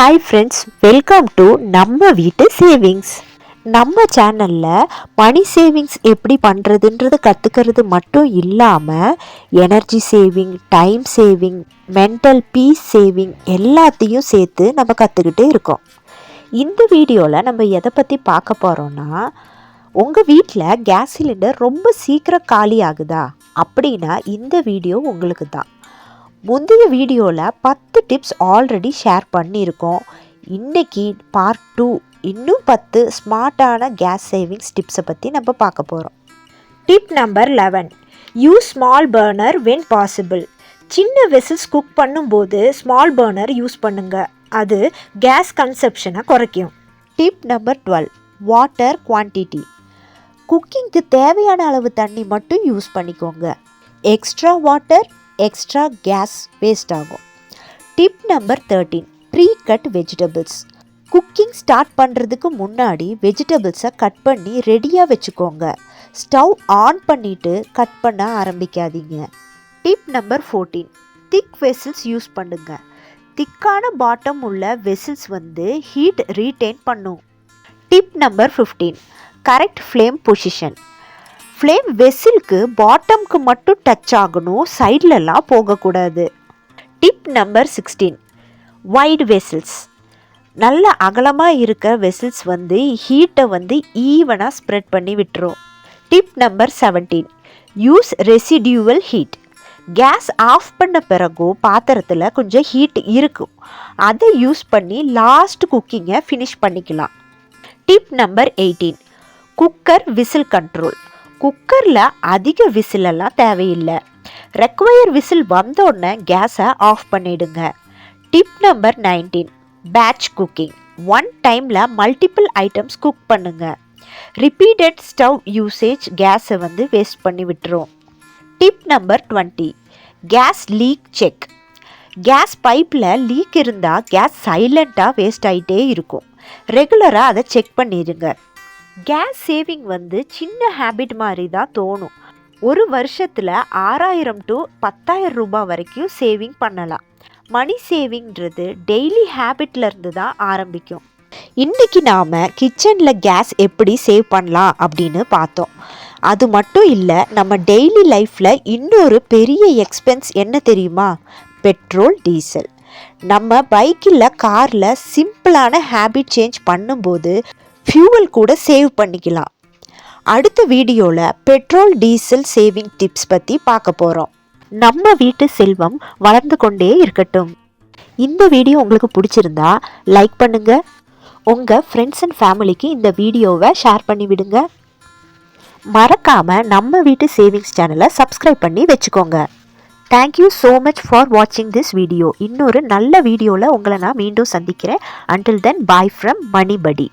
Hi friends, welcome to நம்ம வீட்டு savings. நம்ம சேனலில் மணி சேவிங்ஸ் எப்படி பண்ணுறதுன்றது கற்றுக்கிறது மட்டும் இல்லாமல் energy saving, time saving, mental piece saving எல்லாத்தையும் சேர்த்து நம்ம கற்றுக்கிட்டே இருக்கோம். இந்த வீடியோவில் நம்ம எதை பற்றி பார்க்க போகிறோன்னா, உங்கள் வீட்டில் கேஸ் சிலிண்டர் ரொம்ப சீக்கிரம் காலி ஆகுதா அப்படின்னா இந்த வீடியோ உங்களுக்கு தான். முந்தைய வீடியோவில் 10 டிப்ஸ் ஆல்ரெடி ஷேர் பண்ணியிருக்கோம். இன்றைக்கி பார்ட் 2 இன்னும் 10 ஸ்மார்ட்டான கேஸ் சேவிங்ஸ் டிப்ஸை பற்றி நம்ம பார்க்க போகிறோம். Tip number 11, use small burner when possible. சின்ன வெசல்ஸ் குக் பண்ணும்போது ஸ்மால் பர்னர் யூஸ் பண்ணுங்கள், அது கேஸ் கன்சப்ஷனை குறைக்கும். Tip number 12, water quantity. குக்கிங்க்கு தேவையான அளவு தண்ணி மட்டும் யூஸ் பண்ணிக்கோங்க. Extra water, extra gas waste ஆகும். Tip number 13, pre cut vegetables. Cooking start பண்ணுறதுக்கு முன்னாடி வெஜிடபிள்ஸை கட் பண்ணி ரெடியாக வச்சுக்கோங்க. ஸ்டவ் ஆன் பண்ணிவிட்டு கட் பண்ண ஆரம்பிக்காதீங்க. Tip number 14, thick vessels use பண்ணுங்க. திக்கான பாட்டம் உள்ள வெசில்ஸ் ஹீட் ரீட்டைன் பண்ணும். Tip number 15, correct flame position. Flame வெசிலுக்கு பாட்டம்க்கு மட்டும் டச் ஆகணும், சைட்லலாம் போகக்கூடாது. Tip number 16, wide vessels. நல்ல அகலமாக இருக்க வெசில்ஸ் ஹீட்டை ஈவனாக ஸ்ப்ரெட் பண்ணி விட்டுரும். Tip number 17, use residual heat. Gas off பண்ண பிறகும் பாத்திரத்தில் கொஞ்சம் ஹீட் இருக்கும், அதை யூஸ் பண்ணி லாஸ்ட் குக்கிங்கை ஃபினிஷ் பண்ணிக்கலாம். Tip number 18, cooker whistle control. குக்கரில் அதிக விசிலெல்லாம் தேவையில்லை. ரெக்வயர் விசில் வந்தோடனே கேஸை ஆஃப் பண்ணிடுங்க. Tip number 19, batch cooking. One டைமில் மல்டிபிள் ஐட்டம்ஸ் குக் பண்ணுங்க. ரிப்பீட்டட் ஸ்டவ் யூசேஜ் கேஸை வேஸ்ட் பண்ணி விட்டுரும். Tip number 20, gas leak check. Gas பைப்பில் லீக் இருந்தால் கேஸ் சைலண்ட்டாக வேஸ்ட் ஆகிட்டே இருக்கும். ரெகுலராக அதை செக் பண்ணிடுங்க. கேஸ் சேவிங் சின்ன ஹேபிட் மாதிரி தான் தோணும். ஒரு வருஷத்தில் 6000 to 10,000 ரூபாய் வரைக்கும் சேவிங் பண்ணலாம். மணி சேவிங்கிறது டெய்லி ஹேபிட்லேருந்து தான் ஆரம்பிக்கும். இன்றைக்கி நாம் கிச்சனில் கேஸ் எப்படி சேவ் பண்ணலாம் அப்படின்னு பார்த்தோம். அது மட்டும் இல்லை, நம்ம டெய்லி லைஃப்பில் இன்னொரு பெரிய எக்ஸ்பென்ஸ் என்ன தெரியுமா? Petrol, diesel. நம்ம பைக்கில், காரில் சிம்பிளான ஹேபிட் சேஞ்ச் பண்ணும்போது ஃபியூவல் கூட சேவ் பண்ணிக்கலாம். அடுத்த வீடியோவில் பெட்ரோல், டீசல் சேவிங் டிப்ஸ் பற்றி பார்க்க போகிறோம். நம்ம வீட்டு செல்வம் வளர்ந்து கொண்டே இருக்கட்டும். இந்த வீடியோ உங்களுக்கு பிடிச்சிருந்தா லைக் பண்ணுங்கள். உங்கள் ஃப்ரெண்ட்ஸ் அண்ட் ஃபேமிலிக்கு இந்த வீடியோவை ஷேர் பண்ணி விடுங்க. மறக்காமல் நம்ம வீட்டு சேவிங்ஸ் சேனலை சப்ஸ்கிரைப் பண்ணி வச்சுக்கோங்க. தேங்க்யூ ஸோ மச் ஃபார் வாட்சிங் திஸ் வீடியோ. இன்னொரு நல்ல வீடியோவில் உங்களை நான் மீண்டும் சந்திக்கிறேன். Until then, bye from மணிபடி.